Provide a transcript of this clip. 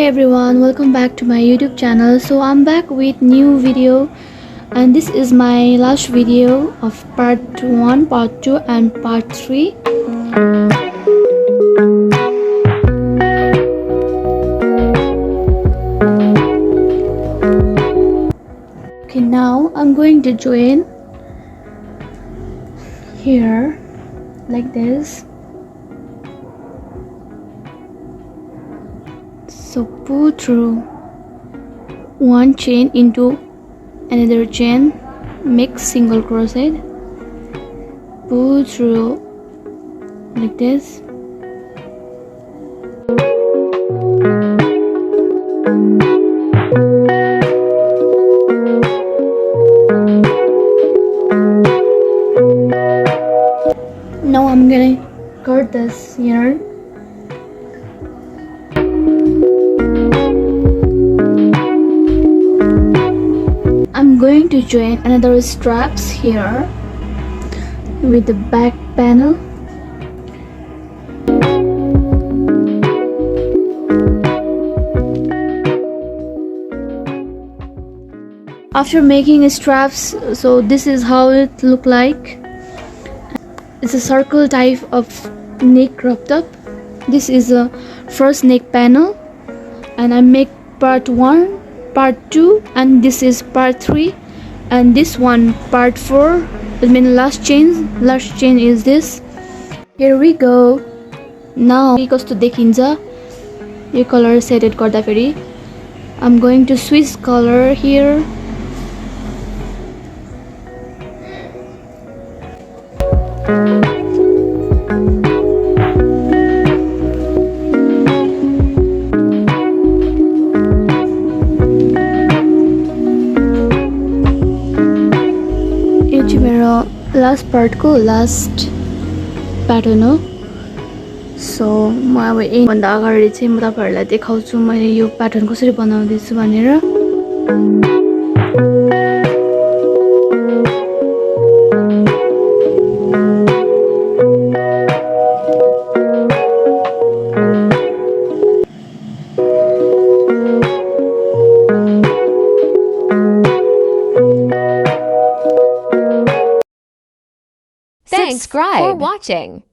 everyone, welcome back to my YouTube channel. So I'm back with new video, and this is my last video of part 1, part 2 and part 3. Okay, now I'm going to join here like this. So pull through one chain into another chain, make single crochet, pull through like this. Now I'm gonna cut this yarn. I'm going to join another straps here with the back panel. After making straps, so this is how it look like. It's a circle type of neck crop top. This is a first neck panel, and I make part 1, part 2, and this is part 3, and this one part 4. I mean last chain is this. Here we go. Now कस्तो देखिन्छ यो colour settled गर्दा फेरि I'm going to switch color here. यो चाहिँ मेरो last पार्टको last pattern हो. सो म अब एकभन्दा अगाडि चाहिँ म तपाईहरुलाई देखाउँछु मैले यो प्याटर्न कसरी बनाउँदैछु भनेर. Thanks for watching.